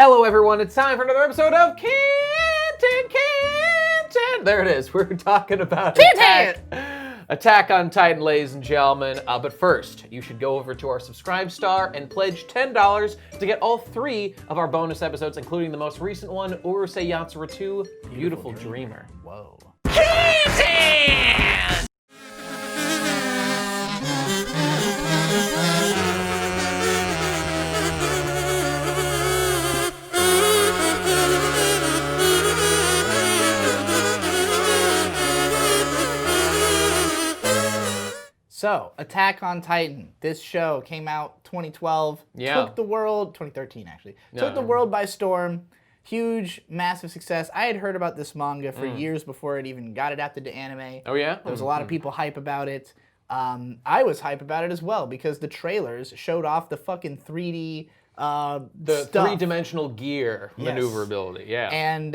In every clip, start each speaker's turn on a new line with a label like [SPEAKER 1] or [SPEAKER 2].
[SPEAKER 1] Hello everyone, it's time for another episode of Khantehnt. There it is, we're talking about Attack on Titan, ladies and gentlemen. But first, you should go over to our Subscribe Star and pledge $10 to get all 3 of our bonus episodes, including the most recent one, Urusei Yatsura 2, Beautiful Dreamer.
[SPEAKER 2] Whoa.
[SPEAKER 1] Khantehnt!
[SPEAKER 2] So, Attack on Titan. This show came out 2012.
[SPEAKER 1] Yeah.
[SPEAKER 2] Took the world, 2013 actually. Took the world by storm. Huge, massive success. I had heard about this manga for years before it even got adapted to anime.
[SPEAKER 1] Oh yeah?
[SPEAKER 2] There was a lot of people hype about it. I was hype about it as well because the trailers showed off the fucking 3D
[SPEAKER 1] The
[SPEAKER 2] stuff.
[SPEAKER 1] three-dimensional gear maneuverability, yeah.
[SPEAKER 2] And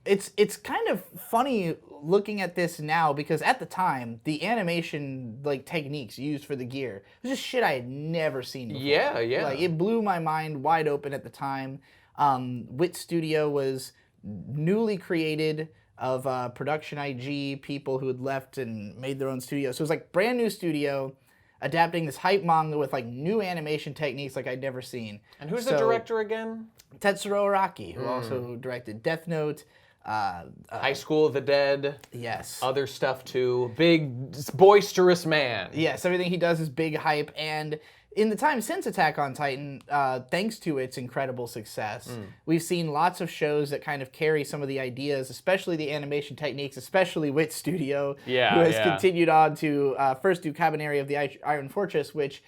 [SPEAKER 2] it's kind of funny looking at this now because at the time the animation techniques used for the gear was just shit I had never seen before.
[SPEAKER 1] Yeah.
[SPEAKER 2] Like it blew my mind wide open at the time. WIT Studio was newly created of Production IG people who had left and made their own studio. So it was like brand new studio adapting this hype manga with like new animation techniques like I'd never seen.
[SPEAKER 1] And who's the director again?
[SPEAKER 2] Tetsuro Araki, who also directed Death Note.
[SPEAKER 1] High School of the Dead.
[SPEAKER 2] Yes.
[SPEAKER 1] Other stuff too. Big, boisterous man.
[SPEAKER 2] Yes, everything he does is big hype. And in the time since Attack on Titan, thanks to its incredible success, we've seen lots of shows that kind of carry some of the ideas, especially the animation techniques, especially WIT Studio, who has continued on to first do Cabaneri of the Iron Fortress, which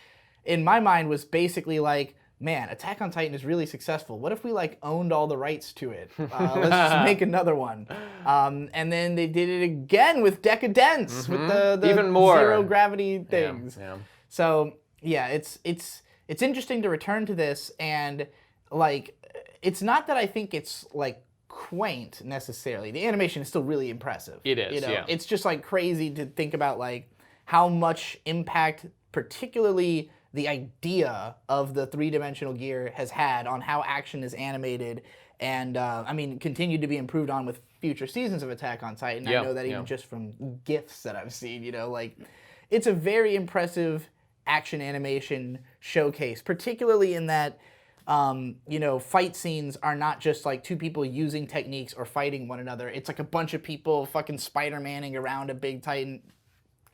[SPEAKER 2] in my mind was basically like, man, Attack on Titan is really successful. What if we owned all the rights to it? Let's just make another one. And then they did it again with Decadence, with the
[SPEAKER 1] Even more
[SPEAKER 2] zero gravity things.
[SPEAKER 1] Yeah.
[SPEAKER 2] So yeah, it's interesting to return to this, and it's not that I think it's quaint necessarily. The animation is still really impressive.
[SPEAKER 1] It is. Yeah.
[SPEAKER 2] It's just crazy to think about how much impact, particularly the idea of the three-dimensional gear has had on how action is animated, and continued to be improved on with future seasons of Attack on Titan. I know that even just from GIFs that I've seen, it's a very impressive action animation showcase, particularly in that, fight scenes are not just two people using techniques or fighting one another. It's a bunch of people fucking Spider-Manning around a big Titan.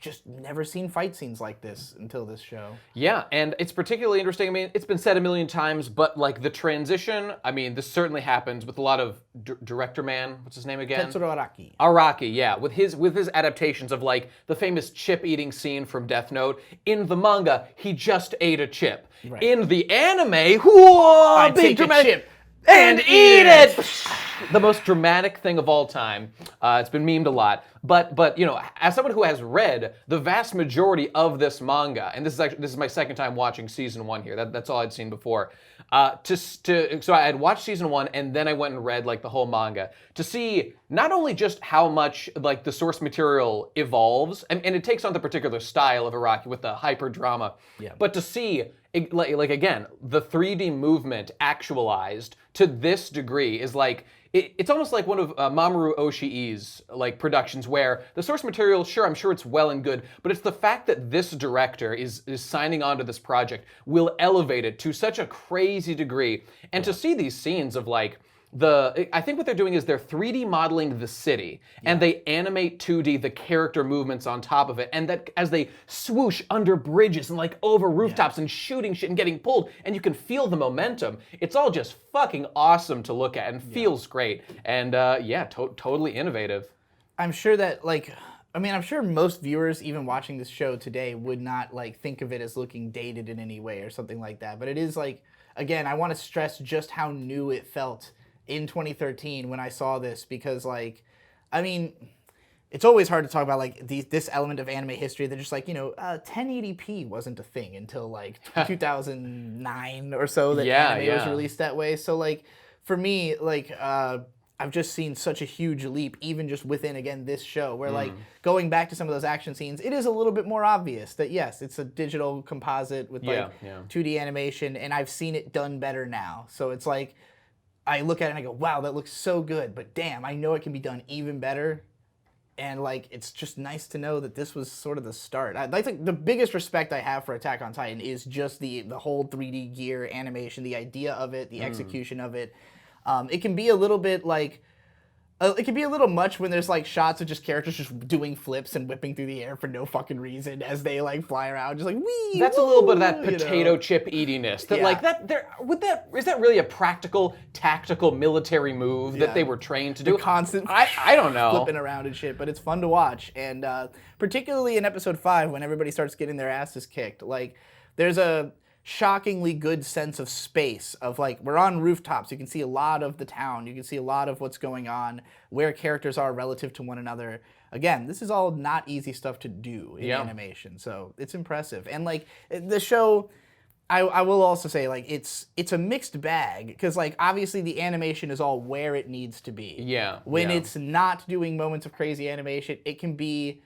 [SPEAKER 2] Just never seen fight scenes like this until this show.
[SPEAKER 1] Yeah, and it's particularly interesting. I mean, it's been said a million times, but the transition, this certainly happens with a lot of director man, what's his name again?
[SPEAKER 2] Tetsuro Araki.
[SPEAKER 1] Araki, yeah, with his adaptations of the famous chip eating scene from Death Note. In the manga, he just ate a chip.
[SPEAKER 2] Right.
[SPEAKER 1] In the anime, whoa, big dramatic
[SPEAKER 2] chip
[SPEAKER 1] and eat it. The most dramatic thing of all time. It's been memed a lot, but as someone who has read the vast majority of this manga, and this is my second time watching season 1 here. That's all I'd seen before. So I had watched season 1 and then I went and read the whole manga to see not only just how much the source material evolves, and it takes on the particular style of Araki with the hyper drama, but to see again the 3D movement actualized to this degree is it's almost like one of Mamoru Oshii's productions where the source material, sure, I'm sure it's well and good, but it's the fact that this director is signing on to this project will elevate it to such a crazy degree. And to see these scenes of I think what they're doing is they're 3D modeling the city, and they animate 2D the character movements on top of it, and that as they swoosh under bridges and over rooftops and shooting shit and getting pulled, and you can feel the momentum. It's all just fucking awesome to look at and feels great, and totally innovative.
[SPEAKER 2] I'm sure that I'm sure most viewers even watching this show today would not think of it as looking dated in any way or something like that, but it is again, I want to stress just how new it felt in 2013 when I saw this, because it's always hard to talk about this element of anime history that just 1080p wasn't a thing until 2009 or so that anime was released that way. So for me I've just seen such a huge leap, even just within, again, this show, where, like, going back to some of those action scenes, it is a little bit more obvious that, yes, it's a digital composite with, like, 2D animation, and I've seen it done better now. So it's like, I look at it and I go, wow, that looks so good, but damn, I know it can be done even better. And like, it's just nice to know that this was sort of the start. I think the biggest respect I have for Attack on Titan is just the whole 3D gear animation, the idea of it, the execution of it. It can be a little bit like, it can be a little much when there's like shots of just characters just doing flips and whipping through the air for no fucking reason as they like fly around, just like wee.
[SPEAKER 1] That's
[SPEAKER 2] woo,
[SPEAKER 1] a little bit of that
[SPEAKER 2] you
[SPEAKER 1] potato
[SPEAKER 2] know?
[SPEAKER 1] chip eatiness. That
[SPEAKER 2] Yeah.
[SPEAKER 1] like is that really a practical, tactical military move that they were trained to do?
[SPEAKER 2] Constant
[SPEAKER 1] I don't know.
[SPEAKER 2] flipping around and shit, but it's fun to watch. And particularly in episode 5 when everybody starts getting their asses kicked, like there's a shockingly good sense of space of like we're on rooftops, you can see a lot of the town, you can see a lot of what's going on, where characters are relative to one another. Again, this is all not easy stuff to do in animation, so it's impressive. And like the show, I will also say like it's a mixed bag because like obviously the animation is all where it needs to be.
[SPEAKER 1] Yeah.
[SPEAKER 2] When it's not doing moments of crazy animation, it can be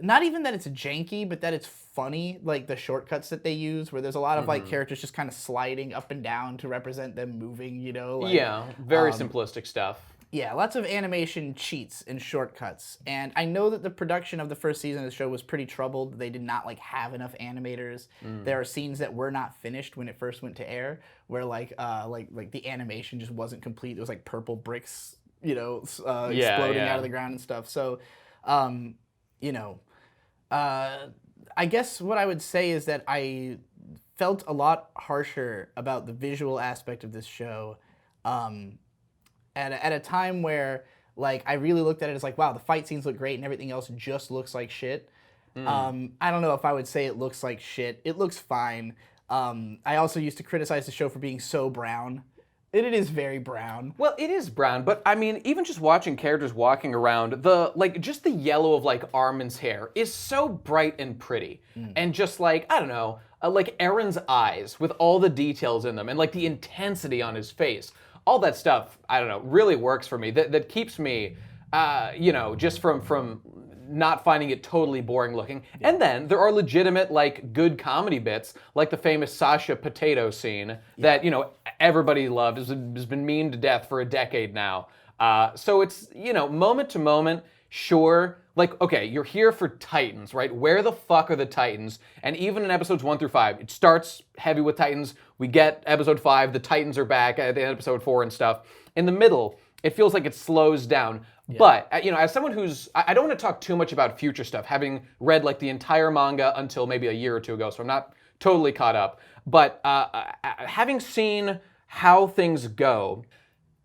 [SPEAKER 2] not even that it's janky, but that it's funny, like the shortcuts that they use, where there's a lot of like characters just kind of sliding up and down to represent them moving, you know? Like,
[SPEAKER 1] yeah, very simplistic stuff.
[SPEAKER 2] Yeah, lots of animation cheats and shortcuts. And I know that the production of the first season of the show was pretty troubled. They did not like have enough animators. There are scenes that were not finished when it first went to air, where like the animation just wasn't complete. It was like purple bricks, you know, exploding out of the ground and stuff. So, you know, I guess what I would say is that I felt a lot harsher about the visual aspect of this show at a time where, like, I really looked at it as like, wow, the fight scenes look great and everything else just looks like shit. I don't know if I would say it looks like shit. It looks fine. I also used to criticize the show for being so brown. It is very brown.
[SPEAKER 1] Well, it is brown, but I mean, even just watching characters walking around, just the yellow of like Armin's hair is so bright and pretty. And just like, I don't know, like Aaron's eyes with all the details in them and like the intensity on his face. All that stuff, I don't know, really works for me. That keeps me, you know, just from not finding it totally boring looking. Yeah. And then there are legitimate, like, good comedy bits, like the famous Sasha potato scene that, you know, everybody loved, has been memed to death for a decade now. So it's, you know, moment to moment, sure. Like, okay, you're here for Titans, right? Where the fuck are the Titans? And even in episodes 1 through 5, it starts heavy with Titans. We get episode 5, the Titans are back at the end of episode 4 and stuff. In the middle, it feels like it slows down. Yeah. But, you know, as someone who's, I don't want to talk too much about future stuff, having read like the entire manga until maybe a year or two ago, so I'm not totally caught up. But having seen how things go,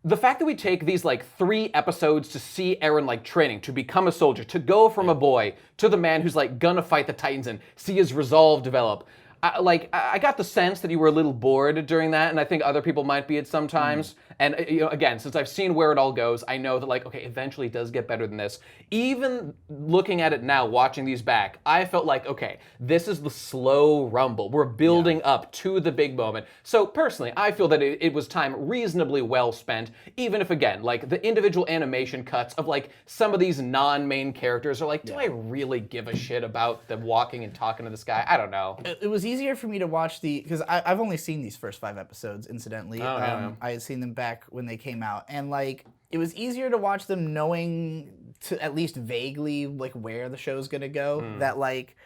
[SPEAKER 1] the fact that we take these like 3 episodes to see Eren like training, to become a soldier, to go from a boy to the man who's like gonna fight the Titans and see his resolve develop. I got the sense that you were a little bored during that, and I think other people might be at sometimes. And you know, again, since I've seen where it all goes, I know that like, okay, eventually it does get better than this. Even looking at it now, watching these back, I felt like, okay, this is the slow rumble. We're building up to the big moment. So personally, I feel that it was time reasonably well spent, even if again, like the individual animation cuts of like some of these non-main characters are like, do I really give a shit about them walking and talking to this guy? I don't know.
[SPEAKER 2] It was easier for me to watch because I've only seen these first 5 episodes, incidentally. I had seen them back when they came out, and like it was easier to watch them knowing to at least vaguely like where the show's gonna go. That like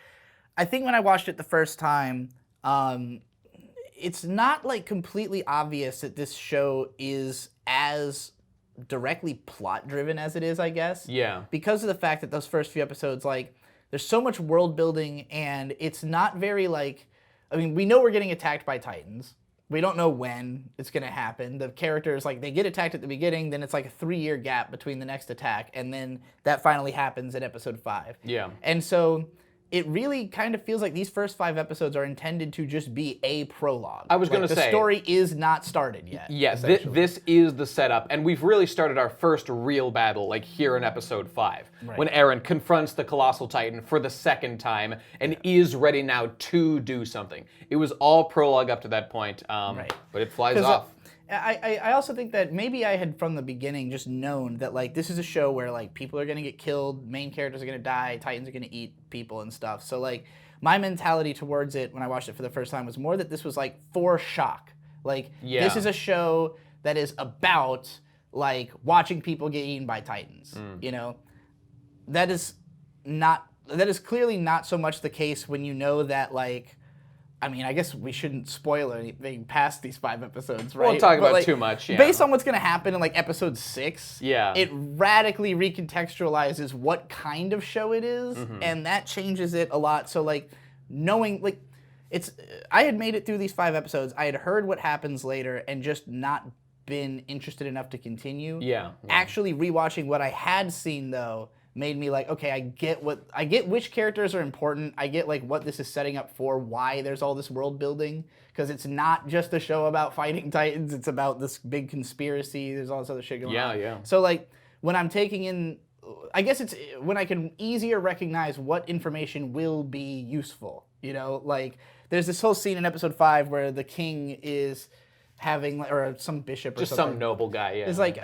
[SPEAKER 2] I think when I watched it the first time, it's not like completely obvious that this show is as directly plot driven as it is, I guess.
[SPEAKER 1] Yeah.
[SPEAKER 2] Because of the fact that those first few episodes, like, there's so much world building, and it's not very like, I mean, we know we're getting attacked by Titans. We don't know when it's going to happen. The characters, like, they get attacked at the beginning, then it's like a 3-year gap between the next attack, and then that finally happens in episode 5.
[SPEAKER 1] Yeah.
[SPEAKER 2] And so it really kind of feels like these first 5 episodes are intended to just be a prologue.
[SPEAKER 1] I was going to say,
[SPEAKER 2] the story is not started yet.
[SPEAKER 1] Yeah, this is the setup, and we've really started our first real battle, like here in episode 5, when Eren confronts the Colossal Titan for the 2nd time and is ready now to do something. It was all prologue up to that point, but it flies off.
[SPEAKER 2] I also think that maybe I had from the beginning just known that like this is a show where like people are gonna get killed, main characters are gonna die, Titans are gonna eat people and stuff. So like my mentality towards it when I watched it for the first time was more that this was like for shock. Like this is a show that is about like watching people get eaten by Titans. You know, that is clearly not so much the case when you know that, like, I mean, I guess we shouldn't spoil anything past these 5 episodes, right?
[SPEAKER 1] We won't talk
[SPEAKER 2] But,
[SPEAKER 1] about
[SPEAKER 2] like,
[SPEAKER 1] too much, yeah.
[SPEAKER 2] Based on what's going to happen in, like, episode 6,
[SPEAKER 1] Yeah.
[SPEAKER 2] it radically recontextualizes what kind of show it is, and that changes it a lot. So, like, knowing, like, I had made it through these 5 episodes. I had heard what happens later and just not been interested enough to continue.
[SPEAKER 1] Yeah.
[SPEAKER 2] Actually rewatching what I had seen, though, made me like, okay, I get which characters are important. I get like what this is setting up for, why there's all this world building, because it's not just a show about fighting Titans. It's about this big conspiracy. There's all this other shit going on.
[SPEAKER 1] Yeah.
[SPEAKER 2] So like when I'm taking in, I guess it's when I can easier recognize what information will be useful. You know, like there's this whole scene in episode 5 where the king is having, or some bishop or
[SPEAKER 1] Just
[SPEAKER 2] something.
[SPEAKER 1] some noble guy, yeah.
[SPEAKER 2] It's like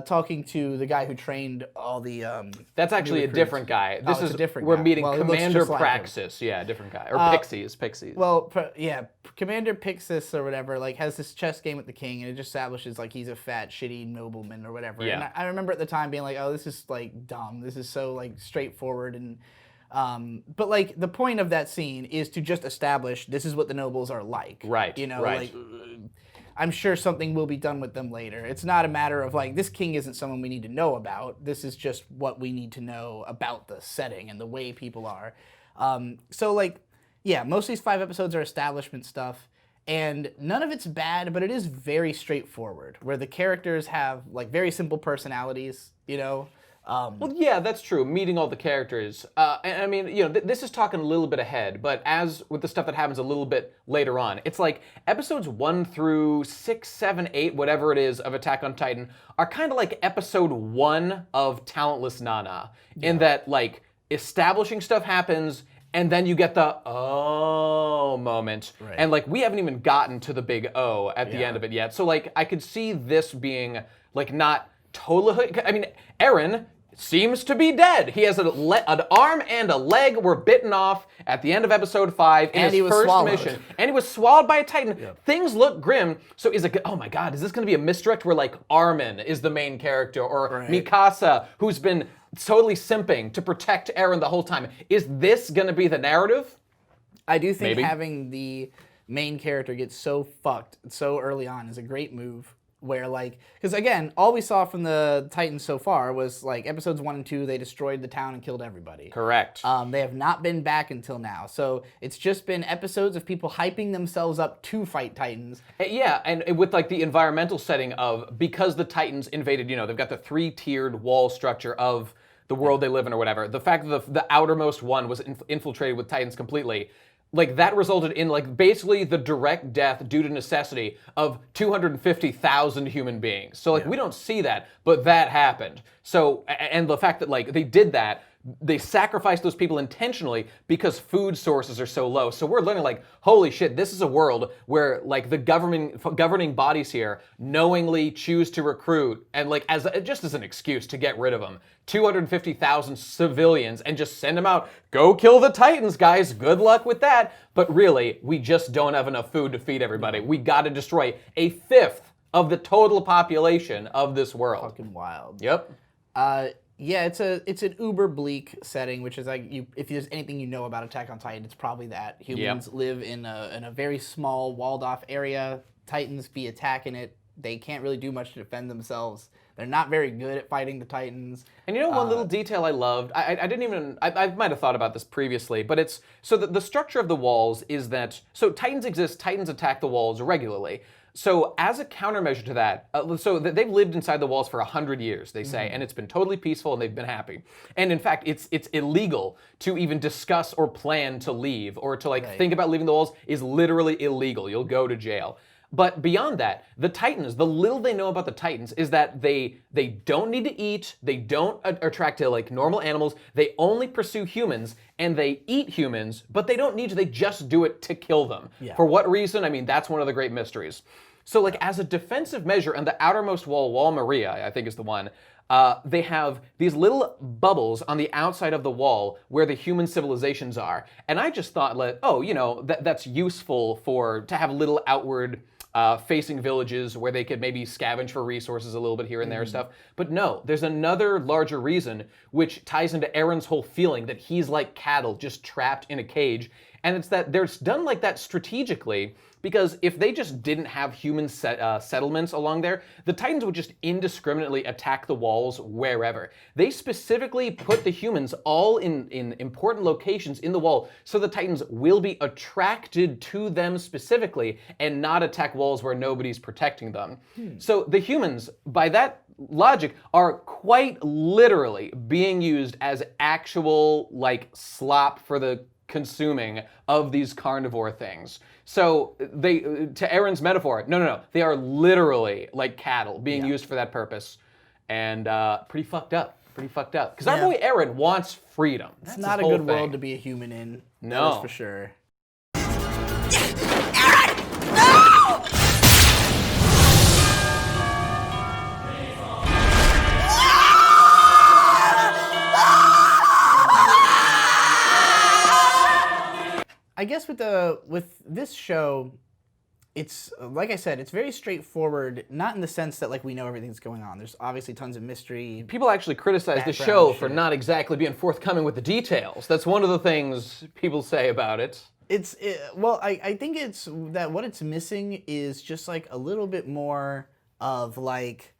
[SPEAKER 2] talking to the guy who trained all the.
[SPEAKER 1] That's actually a different guy. This is
[SPEAKER 2] a different
[SPEAKER 1] we're
[SPEAKER 2] guy.
[SPEAKER 1] meeting
[SPEAKER 2] Well, he looks
[SPEAKER 1] Commander
[SPEAKER 2] just like him.
[SPEAKER 1] Praxis. Yeah, different guy. Or Pixies.
[SPEAKER 2] Well, yeah, Commander Pixis or whatever, like, has this chess game with the king, and it just establishes like he's a fat, shitty nobleman or whatever.
[SPEAKER 1] Yeah.
[SPEAKER 2] And I remember at the time being like, oh, this is like dumb. This is so like straightforward and. But like the point of that scene is to just establish this is what the nobles are like.
[SPEAKER 1] Right.
[SPEAKER 2] You know,
[SPEAKER 1] right.
[SPEAKER 2] like. I'm sure something will be done with them later. It's not a matter of like, this king isn't someone we need to know about. This is just what we need to know about the setting and the way people are. So like, yeah, most of these 5 episodes are establishment stuff, and none of it's bad, but it is very straightforward, where the characters have like very simple personalities, you know?
[SPEAKER 1] Well, yeah, that's true. Meeting all the characters. And I mean, you know, this is talking a little bit ahead, but as with the stuff that happens a little bit later on, it's like episodes 1 through 6, 7, 8, whatever it is of Attack on Titan are kind of like episode 1 of Talentless Nana, in that like establishing stuff happens, and then you get the oh moment.
[SPEAKER 2] Right.
[SPEAKER 1] And like we haven't even gotten to the big O at the end of it yet. So like I could see this being like not totally, I mean, Eren seems to be dead. He has an arm and a leg were bitten off at the end of episode 5 in his first mission. And he was swallowed by a Titan. Yep. Things look grim. So is it, oh my God, is this going to be a misdirect where like Armin is the main character, or Mikasa, who's been totally simping to protect Eren the whole time? Is this going to be the narrative?
[SPEAKER 2] I do think having the main character get so fucked so early on is a great move. Where like, because again, all we saw from the Titans so far was like episodes 1 and 2, they destroyed the town and killed everybody.
[SPEAKER 1] Correct.
[SPEAKER 2] They have not been back until now. So it's just been episodes of people hyping themselves up to fight Titans.
[SPEAKER 1] Yeah, and with like the environmental setting of, because the Titans invaded, you know, they've got the 3-tiered wall structure of the world they live in or whatever. The fact that the outermost one was infiltrated with Titans completely, like that resulted in like basically the direct death due to necessity of 250,000 human beings. So like we don't see that, but that happened. So, and the fact that like they did that, they sacrificed those people intentionally because food sources are so low. So we're learning like, holy shit, this is a world where like the governing bodies here knowingly choose to recruit and like just as an excuse to get rid of them, 250,000 civilians and just send them out. Go kill the Titans, guys. Good luck with that. But really, we just don't have enough food to feed everybody. We got to destroy 1/5 of the total population of this world.
[SPEAKER 2] Fucking wild.
[SPEAKER 1] Yep.
[SPEAKER 2] Yeah, it's an uber bleak setting, which is like if there's anything you know about Attack on Titan, it's probably that humans live in a very small walled off area. Titans be attacking it. They can't really do much to defend themselves. They're not very good at fighting the Titans.
[SPEAKER 1] And you know one little detail I loved? I didn't even, I might have thought about this previously, but it's, so the structure of the walls is that, so Titans exist, Titans attack the walls regularly. So as a countermeasure to that, so they've lived inside the walls for 100 years, they say, and it's been totally peaceful and they've been happy. And in fact, it's illegal to even discuss or plan to leave or to like think about leaving the walls is literally illegal. You'll go to jail. But beyond that, the Titans, the little they know about the Titans is that they don't need to eat, they don't attract to like normal animals, they only pursue humans, and they eat humans, but they don't need to, they just do it to kill them. Yeah. For what reason? I mean, that's one of the great mysteries. So like as a defensive measure, on the outermost wall, Wall Maria, I think is the one, they have these little bubbles on the outside of the wall where the human civilizations are. And I just thought, like, oh, you know, that's useful to have little outward facing villages where they could maybe scavenge for resources a little bit here and there and stuff. But no, there's another larger reason which ties into Aaron's whole feeling that he's like cattle just trapped in a cage. And it's that they're done like that strategically because if they just didn't have human settlements along there, the Titans would just indiscriminately attack the walls wherever. They specifically put the humans all in important locations in the wall so the Titans will be attracted to them specifically and not attack walls where nobody's protecting them. So the humans, by that logic, are quite literally being used as actual like slop for the consuming of these carnivore things. So they, to Aaron's metaphor, no, they are literally like cattle being used for that purpose, and pretty fucked up. Because our boy Aaron wants freedom.
[SPEAKER 2] It's not a good world to be a human in.
[SPEAKER 1] No,
[SPEAKER 2] that's for sure.
[SPEAKER 3] Aaron! No!
[SPEAKER 2] I guess with this show, it's like I said, it's very straightforward. Not in the sense that like we know everything's going on. There's obviously tons of mystery.
[SPEAKER 1] People actually criticize the show for not exactly being forthcoming with the details. That's one of the things people say about it.
[SPEAKER 2] Well, I think it's that what it's missing is just like a little bit more of like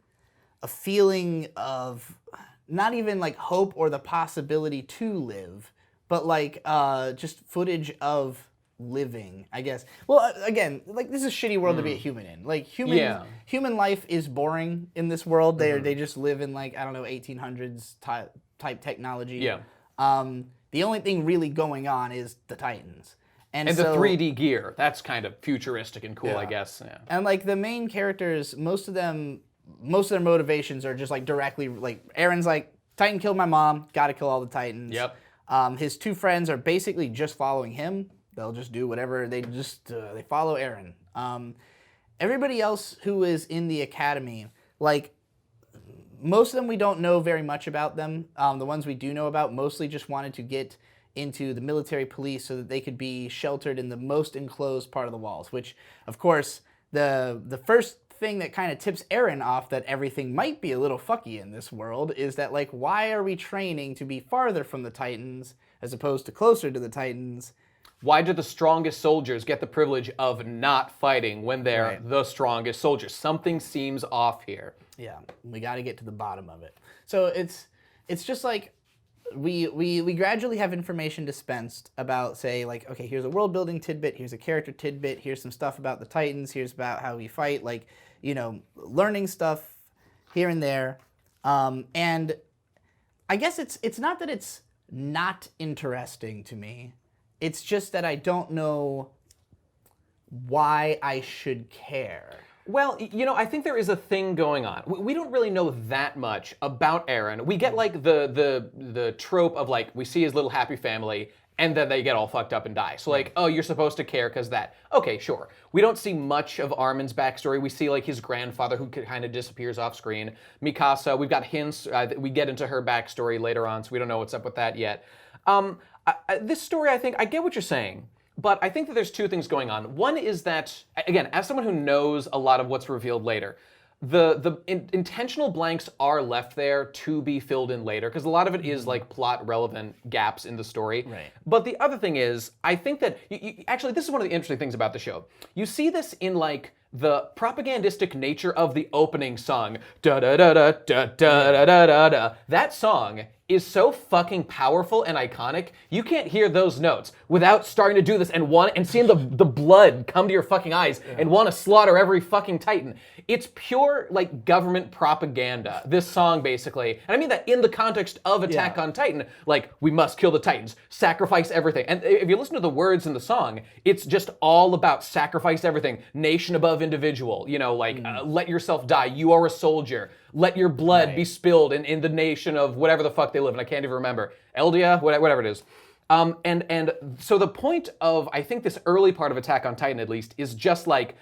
[SPEAKER 2] a feeling of not even like hope or the possibility to live, but like just footage of living, I guess. Well, again, like this is a shitty world to be a human in. Like human life is boring in this world. They just live in like, I don't know, 1800s type technology.
[SPEAKER 1] Yeah.
[SPEAKER 2] The only thing really going on is the Titans. And
[SPEAKER 1] the 3D gear. That's kind of futuristic and cool, I guess. Yeah.
[SPEAKER 2] And like the main characters, most of their motivations are just like directly like Aaron's like, Titan killed my mom, gotta kill all the Titans.
[SPEAKER 1] Yep.
[SPEAKER 2] His two friends are basically just following him. They'll just do whatever. They follow Aaron. Everybody else who is in the academy, like most of them we don't know very much about them. The ones we do know about mostly just wanted to get into the military police so that they could be sheltered in the most enclosed part of the walls, which of course the first thing that kind of tips Aaron off that everything might be a little fucky in this world is that like, why are we training to be farther from the Titans as opposed to closer to the Titans?
[SPEAKER 1] Why do the strongest soldiers get the privilege of not fighting when they're the strongest soldiers? Something seems off here.
[SPEAKER 2] Yeah, we got to get to the bottom of it. So it's just like we gradually have information dispensed about, say, like, okay, here's a world building tidbit, here's a character tidbit, here's some stuff about the Titans, here's about how we fight, like, you know, learning stuff here and there. And I guess it's not that it's not interesting to me. It's just that I don't know why I should care.
[SPEAKER 1] Well, you know, I think there is a thing going on. We don't really know that much about Aaron. We get like the trope of like, we see his little happy family and then they get all fucked up and die. So like, oh, you're supposed to care because that. Okay, sure. We don't see much of Armin's backstory. We see like his grandfather who kind of disappears off screen. Mikasa, we've got hints. We get into her backstory later on, so we don't know what's up with that yet. This story, I think, I get what you're saying. But I think that there's two things going on. One is that, again, as someone who knows a lot of what's revealed later, the intentional blanks are left there to be filled in later, because a lot of it is like plot relevant gaps in the story.
[SPEAKER 2] Right.
[SPEAKER 1] But the other thing is, I think that, actually, this is one of the interesting things about the show. You see this in like the propagandistic nature of the opening song. Da da da da da da da da da. That song is so fucking powerful and iconic, you can't hear those notes without starting to do this and seeing the blood come to your fucking eyes and want to slaughter every fucking Titan. It's pure, like, government propaganda, this song, basically. And I mean that in the context of Attack on Titan, like, we must kill the Titans, sacrifice everything. And if you listen to the words in the song, it's just all about sacrifice everything, nation above individual, you know, like, let yourself die, you are a soldier. Let your blood be spilled in the nation of whatever the fuck they live in. I can't even remember. Eldia? Whatever it is. And so the point of, I think, this early part of Attack on Titan, at least, is just like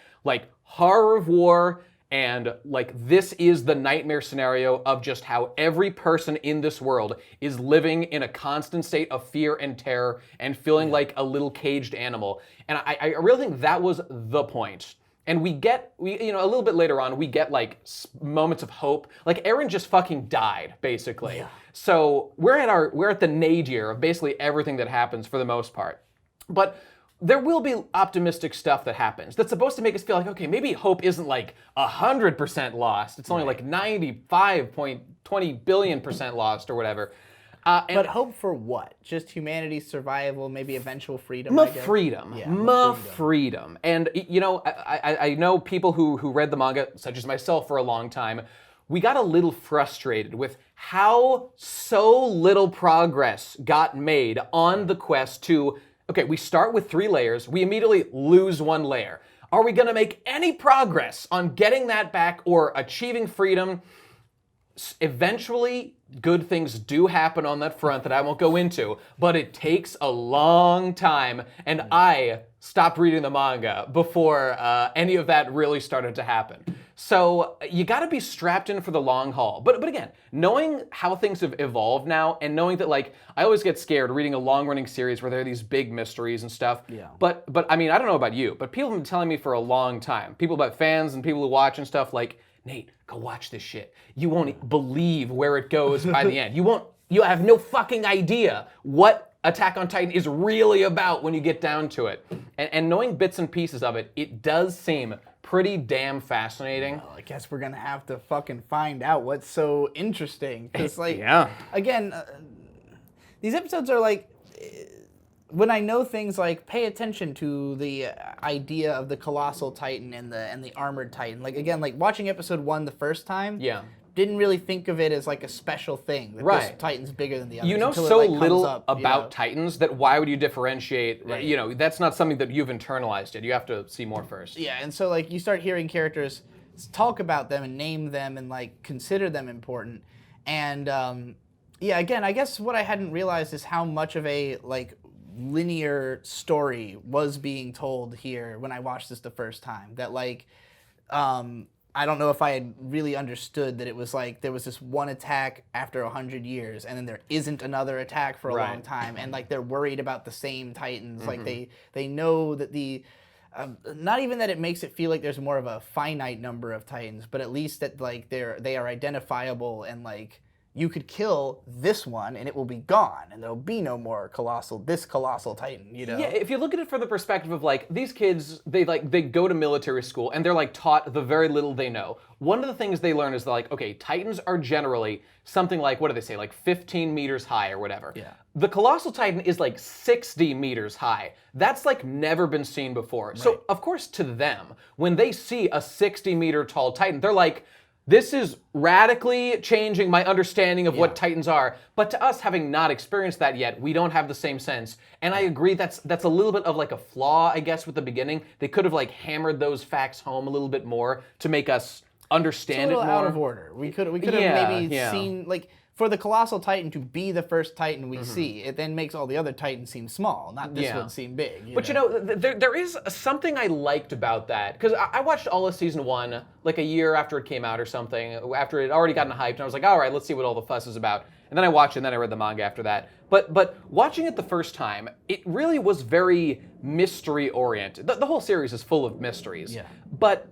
[SPEAKER 1] horror of war, and like this is the nightmare scenario of just how every person in this world is living in a constant state of fear and terror and feeling like a little caged animal. And I really think that was the point. And we you know, a little bit later on, we get like moments of hope. Like Eren just fucking died, basically.
[SPEAKER 2] Yeah.
[SPEAKER 1] So we're at the nadir of basically everything that happens for the most part. But there will be optimistic stuff that happens that's supposed to make us feel like, okay, maybe hope isn't like 100% lost. It's only like 95.20 billion% lost or whatever.
[SPEAKER 2] But hope for what? Just humanity's survival, maybe eventual freedom, I guess?
[SPEAKER 1] Freedom.
[SPEAKER 2] Yeah,
[SPEAKER 1] Freedom. And, you know, I know people who read the manga, such as myself for a long time, we got a little frustrated with how so little progress got made on the quest to, okay, we start with 3 layers, we immediately lose 1 layer. Are we going to make any progress on getting that back or achieving freedom? Eventually, good things do happen on that front that I won't go into, but it takes a long time, and I stopped reading the manga before any of that really started to happen. So you got to be strapped in for the long haul. But again, knowing how things have evolved now, and knowing that, like, I always get scared reading a long-running series where there are these big mysteries and stuff.
[SPEAKER 2] Yeah.
[SPEAKER 1] But I mean, I don't know about you, but people have been telling me for a long time, people about fans and people who watch and stuff, like, Nate, go watch this shit. You won't believe where it goes by the end. You have no fucking idea what Attack on Titan is really about when you get down to it. And knowing bits and pieces of it, it does seem pretty damn fascinating.
[SPEAKER 2] Well, I guess we're gonna have to fucking find out what's so interesting. Because, like,
[SPEAKER 1] yeah.
[SPEAKER 2] Again, these episodes are like, when I know things like pay attention to the idea of the colossal titan and the armored titan. Like, again, like watching episode 1 the first time.
[SPEAKER 1] Yeah.
[SPEAKER 2] Didn't really think of it as like a special thing. That This titan's bigger than the others.
[SPEAKER 1] You know
[SPEAKER 2] until
[SPEAKER 1] so
[SPEAKER 2] it, like,
[SPEAKER 1] little
[SPEAKER 2] comes up,
[SPEAKER 1] about Titans that why would you differentiate?
[SPEAKER 2] Right.
[SPEAKER 1] You know, that's not something that you've internalized yet. You have to see more first.
[SPEAKER 2] Yeah, and so like you start hearing characters talk about them and name them and like consider them important. And yeah, again, I guess what I hadn't realized is how much of a like linear story was being told here when I watched this the first time. That like I don't know if I had really understood that it was like there was this one attack after 100 years and then there isn't another attack for a long time, and like they're worried about the same titans. Like they know that the not even that it makes it feel like there's more of a finite number of titans, but at least that like they are identifiable, and like you could kill this one and it will be gone and there'll be no more this colossal titan, you know?
[SPEAKER 1] Yeah, if you look at it from the perspective of like these kids, they go to military school and they're like taught the very little they know. One of the things they learn is that, like, okay, titans are generally something like, what do they say, like 15 meters high or whatever.
[SPEAKER 2] Yeah.
[SPEAKER 1] The colossal titan is like 60 meters high. That's like never been seen before. Right. So of course to them, when they see a 60-meter tall titan, they're like, this is radically changing my understanding of what Titans are. But to us, having not experienced that yet, we don't have the same sense. And I agree that's a little bit of like a flaw, I guess, with the beginning. They could have like hammered those facts home a little bit more to make us understand it more.
[SPEAKER 2] It's a little out of order. We could have maybe seen, like, for the colossal titan to be the first titan we see, it then makes all the other titans seem small, not this one seem big.
[SPEAKER 1] But you know, there is something I liked about that, because I watched all of season 1 like a year after it came out or something, after it had already gotten hyped, and I was like, all right, let's see what all the fuss is about. And then I watched it, and then I read the manga after that. But watching it the first time, it really was very mystery-oriented. The whole series is full of mysteries.
[SPEAKER 2] Yeah.
[SPEAKER 1] But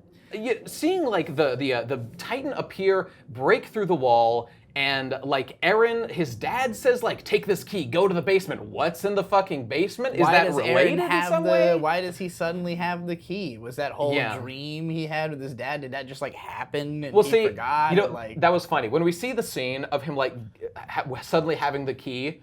[SPEAKER 1] seeing like the titan appear, break through the wall, and like Eren, his dad says like, take this key, go to the basement. What's in the fucking basement? Is that related in some way?
[SPEAKER 2] Why does he suddenly have the key? Was that whole dream he had with his dad, did that just like happen and he forgot?
[SPEAKER 1] You know,
[SPEAKER 2] like...
[SPEAKER 1] that was funny. When we see the scene of him like suddenly having the key,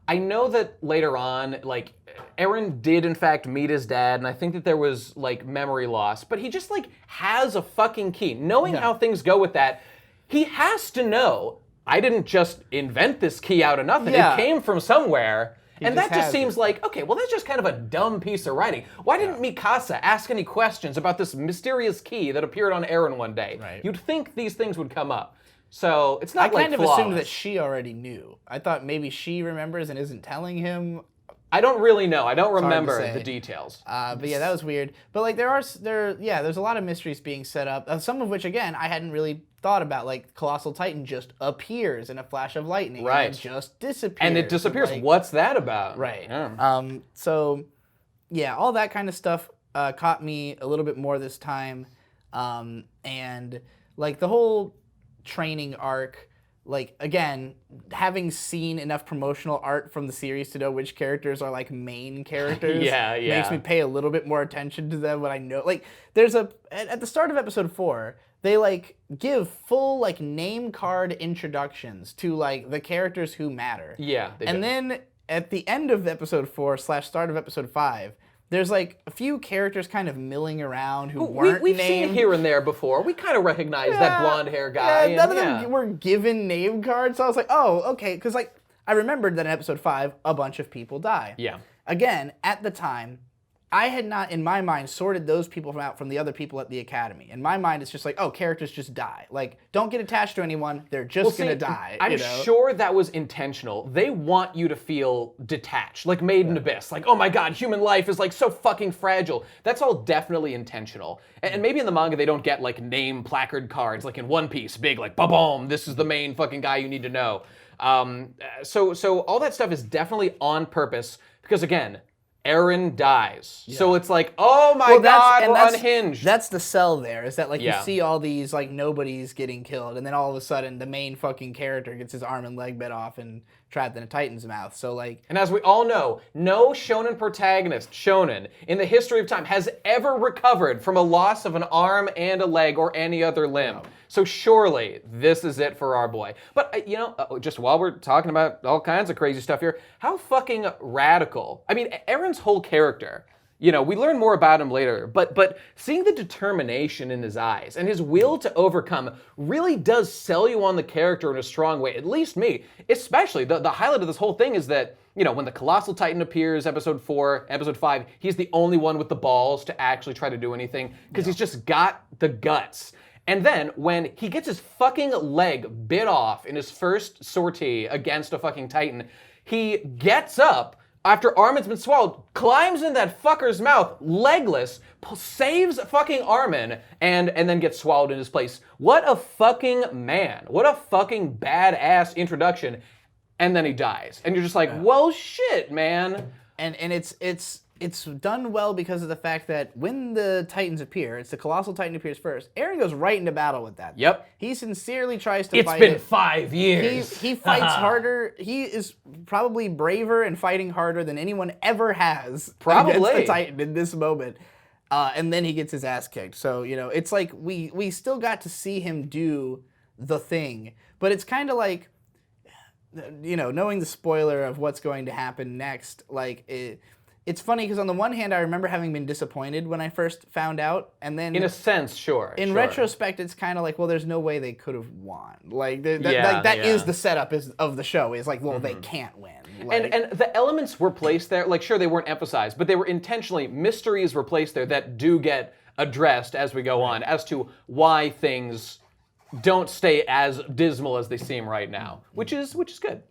[SPEAKER 1] I know that later on, like, Eren did in fact meet his dad, and I think that there was like memory loss, but he just like has a fucking key. Knowing how things go with that, he has to know, I didn't just invent this key out of nothing. It came from somewhere. And that just seems like, okay, well, that's just kind of a dumb piece of writing. Why didn't Mikasa ask any questions about this mysterious key that appeared on Eren one day?
[SPEAKER 2] Right.
[SPEAKER 1] You'd think these things would come up. So it's not
[SPEAKER 2] I
[SPEAKER 1] like
[SPEAKER 2] kind of
[SPEAKER 1] flawless.
[SPEAKER 2] assumed that she already knew. I thought maybe she remembers and isn't telling him.
[SPEAKER 1] I don't really know. I don't remember the details.
[SPEAKER 2] But yeah, that was weird. But like there's a lot of mysteries being set up. Some of which, again, I hadn't really thought about. Like Colossal Titan just appears in a flash of lightning, and it just disappears.
[SPEAKER 1] And it disappears.
[SPEAKER 2] Like,
[SPEAKER 1] what's that about?
[SPEAKER 2] Right.
[SPEAKER 1] Yeah.
[SPEAKER 2] So yeah, all that kind of stuff. caught me a little bit more this time, and like the whole training arc. Like, again, having seen enough promotional art from the series to know which characters are, like, main characters makes me pay a little bit more attention to them when I know. Like, there's at the start of episode 4, they, like, give full, like, name card introductions to, like, the characters who matter.
[SPEAKER 1] Yeah, they do.
[SPEAKER 2] And then at the end of episode 4 / start of episode 5, there's like a few characters kind of milling around who weren't
[SPEAKER 1] We've
[SPEAKER 2] named.
[SPEAKER 1] seen here and there before. We kind of recognize that blonde hair guy.
[SPEAKER 2] Yeah, none of them were given name cards. So I was like, oh, okay. Because like I remembered that in episode 5, a bunch of people die.
[SPEAKER 1] Yeah.
[SPEAKER 2] Again, at the time, I had not, in my mind, sorted those people out from the other people at the academy. In my mind, it's just like, oh, characters just die. Like, don't get attached to anyone. They're just going to die.
[SPEAKER 1] I'm sure that was intentional. They want you to feel detached, like Made in Abyss. Like, oh my god, human life is like so fucking fragile. That's all definitely intentional. And maybe in the manga they don't get like name placard cards, like in One Piece, big like, ba-boom, this is the main fucking guy you need to know. So all that stuff is definitely on purpose because, again, Eren dies. Yeah. So it's like, oh my god, we're unhinged.
[SPEAKER 2] That's the sell there, is that like you see all these like nobodies getting killed, and then all of a sudden the main fucking character gets his arm and leg bit off and trapped in a Titan's mouth. So like,
[SPEAKER 1] and as we all know, no shonen protagonist, shonen, in the history of time has ever recovered from a loss of an arm and a leg or any other limb. No. So surely this is it for our boy. But, you know, just while we're talking about all kinds of crazy stuff here, how fucking radical. I mean, Eren's whole character, you know, we learn more about him later, but seeing the determination in his eyes and his will to overcome really does sell you on the character in a strong way, at least me. Especially, the highlight of this whole thing is that, you know, when the Colossal Titan appears, episode 4, episode 5, he's the only one with the balls to actually try to do anything, because he's just got the guts. And then, when he gets his fucking leg bit off in his first sortie against a fucking Titan, he gets up after Armin's been swallowed, climbs in that fucker's mouth, legless, saves fucking Armin, and then gets swallowed in his place. What a fucking man. What a fucking badass introduction. And then he dies. And you're just like, well, shit, man.
[SPEAKER 2] And it's done well because of the fact that when the Titans appear, it's the Colossal Titan appears first, Eren goes right into battle with that.
[SPEAKER 1] Yep.
[SPEAKER 2] He sincerely tries to fight
[SPEAKER 1] it. It's been 5 years.
[SPEAKER 2] He fights harder. He is probably braver and fighting harder than anyone ever has against the Titan in this moment. And then he gets his ass kicked. So, you know, it's like we still got to see him do the thing. But it's kind of like, you know, knowing the spoiler of what's going to happen next, like it's funny because on the one hand, I remember having been disappointed when I first found out, and then
[SPEAKER 1] in a sense, sure.
[SPEAKER 2] In retrospect, it's kind of like, well, there's no way they could have won. Like that is the setup of the show. Is like, well, they can't win. Like,
[SPEAKER 1] and the elements were placed there. Like, sure, they weren't emphasized, but they were intentionally mysteries were placed there that do get addressed as we go on as to why things don't stay as dismal as they seem right now, which is good.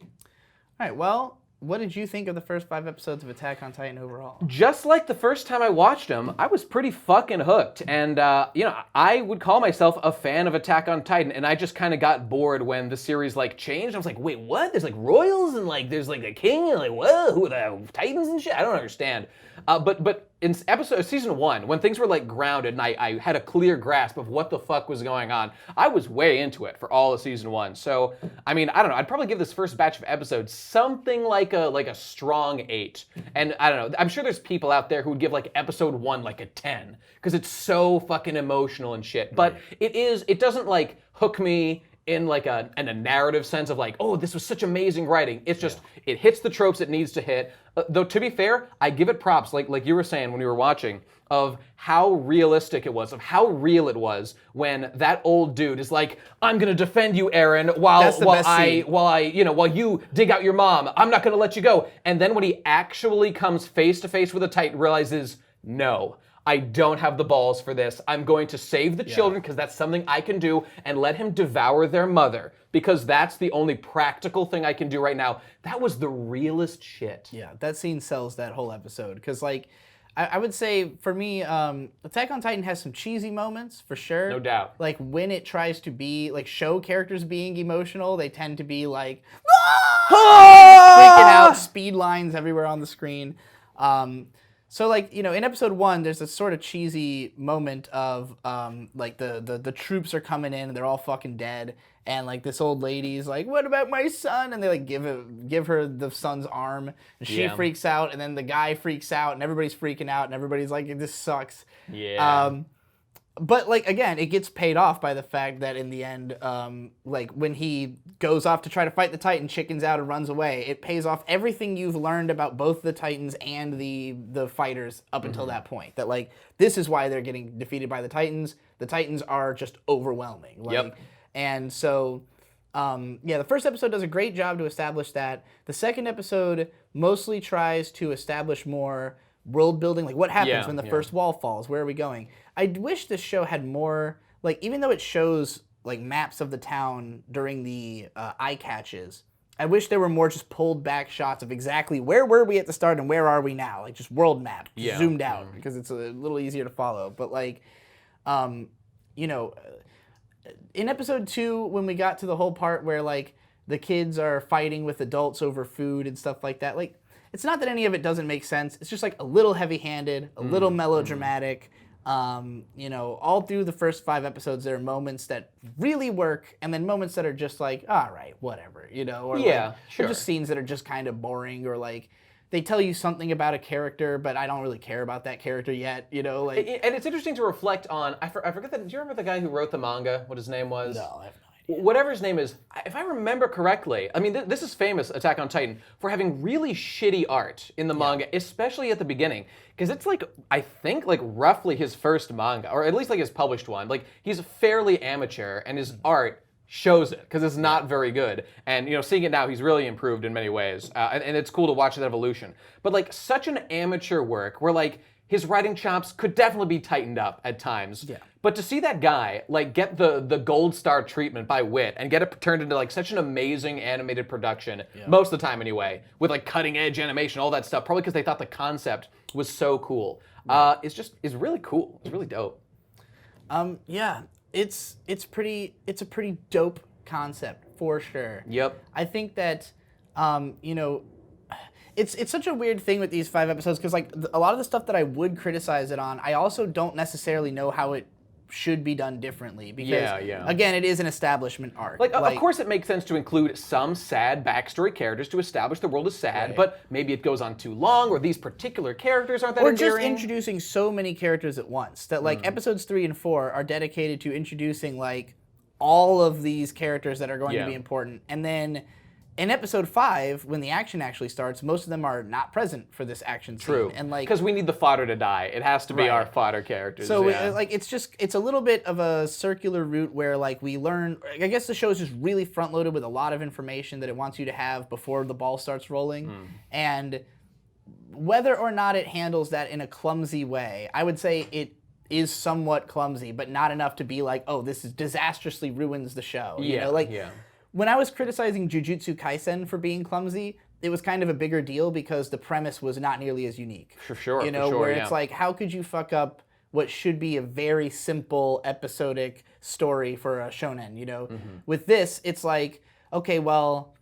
[SPEAKER 2] All right. Well, what did you think of the first 5 episodes of Attack on Titan overall?
[SPEAKER 1] Just like the first time I watched them, I was pretty fucking hooked. And, you know, I would call myself a fan of Attack on Titan, and I just kind of got bored when the series, like, changed. I was like, wait, what? There's, like, royals, and, like, there's, like, a king, and, like, whoa, who are the Titans and shit? I don't understand. But in season 1, when things were like grounded and I had a clear grasp of what the fuck was going on, I was way into it for all of season 1. So, I mean, I don't know. I'd probably give this first batch of episodes something like a strong 8. And I don't know. I'm sure there's people out there who would give like episode 1 like a 10 because it's so fucking emotional and shit. But it doesn't like hook me in like a narrative sense of like, oh, this was such amazing writing. It's just, it hits the tropes it needs to hit. Though to be fair, I give it props, like you were saying when you were watching, of how realistic it was, of how real it was when that old dude is like, I'm gonna defend you, Eren, while you dig out your mom. I'm not gonna let you go. And then when he actually comes face to face with a Titan, realizes, no, I don't have the balls for this. I'm going to save the children because that's something I can do, and let him devour their mother because that's the only practical thing I can do right now. That was the realest shit.
[SPEAKER 2] Yeah, that scene sells that whole episode because, like, I would say for me, Attack on Titan has some cheesy moments for sure.
[SPEAKER 1] No doubt.
[SPEAKER 2] Like when it tries to be like show characters being emotional, they tend to be like freaking out, speed lines everywhere on the screen. So like, you know, in episode 1, there's a sort of cheesy moment of like the troops are coming in and they're all fucking dead, and like this old lady's like, "What about my son?" And they like give her the son's arm, and she freaks out, and then the guy freaks out, and everybody's freaking out, and everybody's like, "This sucks."
[SPEAKER 1] Yeah.
[SPEAKER 2] But like again, it gets paid off by the fact that in the end, like when he goes off to try to fight the Titan, chickens out and runs away, it pays off everything you've learned about both the Titans and the fighters up until that point. That like this is why they're getting defeated by the Titans. The Titans are just overwhelming. Like, and so. Yeah, the first episode does a great job to establish that. The second episode mostly tries to establish more world building, like what happens when the first wall falls, where are we going? I wish this show had more, like even though it shows like maps of the town during the eye catches, I wish there were more just pulled back shots of exactly where were we at the start and where are we now, like just world map, zoomed out, because it's a little easier to follow. But like, you know, in episode 2, when we got to the whole part where like the kids are fighting with adults over food and stuff like that, like it's not that any of it doesn't make sense. It's just like a little heavy-handed, a little melodramatic. You know, all through the first 5 episodes, there are moments that really work, and then moments that are just like, all right, whatever, you know, or like, or just scenes that are just kind of boring, or like they tell you something about a character, but I don't really care about that character yet, you know, like.
[SPEAKER 1] And it's interesting to reflect on. I forget that. Do you remember the guy who wrote the manga? What his name was?
[SPEAKER 2] No, I have no idea.
[SPEAKER 1] Whatever his name is, if I remember correctly, I mean, this is famous, Attack on Titan, for having really shitty art in the manga, especially at the beginning. Because it's like, I think, like, roughly his first manga, or at least, like, his published one. Like, he's fairly amateur, and his art shows it, because it's not very good. And, you know, seeing it now, he's really improved in many ways. And it's cool to watch that evolution. But, like, such an amateur work, where, like, his writing chops could definitely be tightened up at times. Yeah. But to see that guy like get the gold star treatment by Wit and get it turned into like such an amazing animated production, most of the time anyway, with like cutting edge animation, all that stuff, probably because they thought the concept was so cool. It's really cool. It's really dope.
[SPEAKER 2] Yeah, it's a pretty dope concept for sure.
[SPEAKER 1] Yep.
[SPEAKER 2] I think that you know, it's such a weird thing with these 5 episodes, because like a lot of the stuff that I would criticize it on, I also don't necessarily know how it should be done differently, because again, it is an establishment arc.
[SPEAKER 1] Like, of course it makes sense to include some sad backstory characters to establish the world is sad, but maybe it goes on too long, or these particular characters aren't that endearing.
[SPEAKER 2] Or just introducing so many characters at once that like episodes 3 and 4 are dedicated to introducing like all of these characters that are going to be important, and then in episode 5, when the action actually starts, most of them are not present for this action scene.
[SPEAKER 1] True.
[SPEAKER 2] And like,
[SPEAKER 1] because we need the fodder to die. It has to be our fodder characters.
[SPEAKER 2] So like it's a little bit of a circular route where like we learn. I guess the show is just really front loaded with a lot of information that it wants you to have before the ball starts rolling, and whether or not it handles that in a clumsy way, I would say it is somewhat clumsy, but not enough to be like, oh, this is disastrously ruins the show. You know, like. When I was criticizing Jujutsu Kaisen for being clumsy, it was kind of a bigger deal because the premise was not nearly as unique.
[SPEAKER 1] For sure,
[SPEAKER 2] you know, where it's like, how could you fuck up what should be a very simple episodic story for a shonen, you know? With this, it's like, okay, well,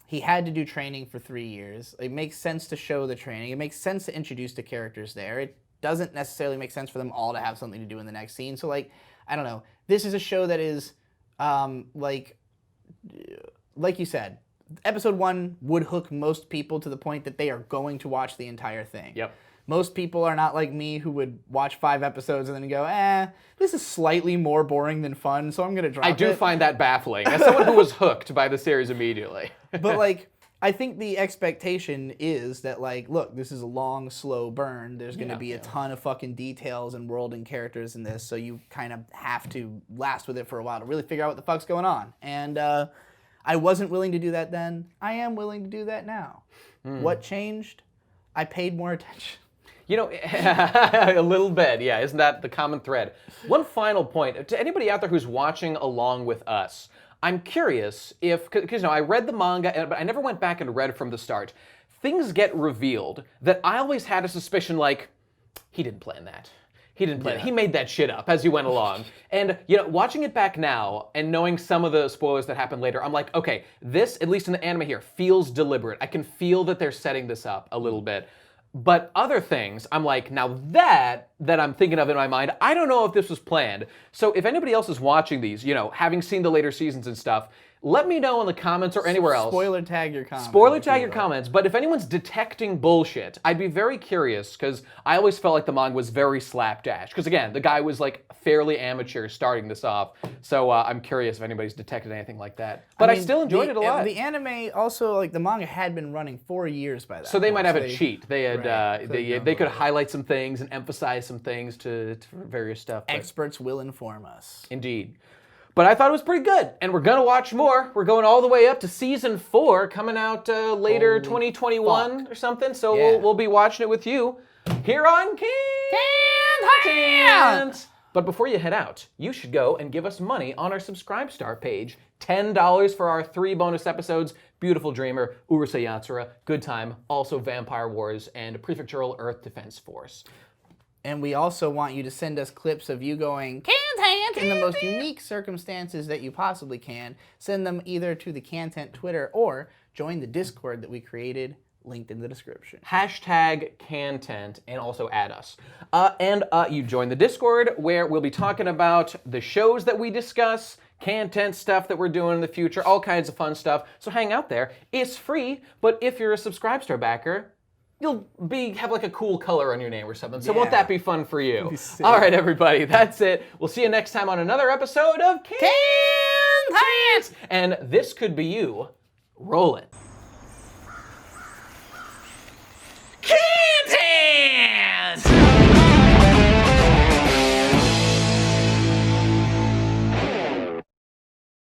[SPEAKER 2] he had to do training for 3 years. It makes sense to show the training. It makes sense to introduce the characters there. It doesn't necessarily make sense for them all to have something to do in the next scene. So, like, I don't know. This is a show that is, like you said, episode 1 would hook most people to the point that they are going to watch the entire thing.
[SPEAKER 1] Yep.
[SPEAKER 2] Most people are not like me who would watch 5 episodes and then go, this is slightly more boring than fun, so I'm going to drop it.
[SPEAKER 1] I do find that baffling, as someone who was hooked by the series immediately.
[SPEAKER 2] But, like, I think the expectation is that, like, look, this is a long, slow burn. There's going to be a ton of fucking details and world and characters in this, so you kind of have to last with it for a while to really figure out what the fuck's going on. And I wasn't willing to do that then. I am willing to do that now. What changed? I paid more attention.
[SPEAKER 1] You know, a little bit, yeah. Isn't that the common thread? One final point. To anybody out there who's watching along with us, I'm curious if, because, you know, I read the manga, but I never went back and read from the start. Things get revealed that I always had a suspicion, like, he didn't plan that. He didn't plan it. He made that shit up as he went along. And, you know, watching it back now and knowing some of the spoilers that happen later, I'm like, okay, this, at least in the anime here, feels deliberate. I can feel that they're setting this up a little bit. But other things, I'm like, now that I'm thinking of in my mind, I don't know if this was planned. So if anybody else is watching these, you know, having seen the later seasons and stuff, let me know in the comments or anywhere else.
[SPEAKER 2] Spoiler tag your comments.
[SPEAKER 1] Spoiler tag your comments, but if anyone's detecting bullshit, I'd be very curious, because I always felt like the manga was very slapdash. Because again, the guy was like fairly amateur starting this off, so I'm curious if anybody's detected anything like that. But I still enjoyed it a lot.
[SPEAKER 2] The anime also, like the manga had been running 4 years by that.
[SPEAKER 1] So they might have a cheat. They had
[SPEAKER 2] Right.
[SPEAKER 1] they could highlight some things and emphasize some things to various stuff. But
[SPEAKER 2] Experts will inform us.
[SPEAKER 1] indeed. But I thought it was pretty good, and we're gonna watch more. We're going all the way up to season 4, coming out later 2021 or something. So
[SPEAKER 2] Yeah.
[SPEAKER 1] we'll be watching it with you here on Khantehnt. But before you head out, you should go and give us money on our Subscribe Star page. $10 for our 3 bonus episodes: Beautiful Dreamer, Urusei Yatsura, Good Time, also Vampire Wars, and Prefectural Earth Defense Force.
[SPEAKER 2] And we also want you to send us clips of you going Khantehnt in the most unique circumstances that you possibly can. Send them either to the Khantehnt Twitter or join the Discord that we created, linked in the description.
[SPEAKER 1] Hashtag Khantehnt, and also add us. And you join the Discord, where we'll be talking about the shows that we discuss, Khantehnt stuff that we're doing in the future, all kinds of fun stuff. So hang out there. It's free, but if you're a Subscribe Star backer, you'll have like a cool color on your name or something. So won't that be fun for you? All right, everybody, that's it. We'll see you next time on another episode of Khantehnt. And this could be you. Roll it.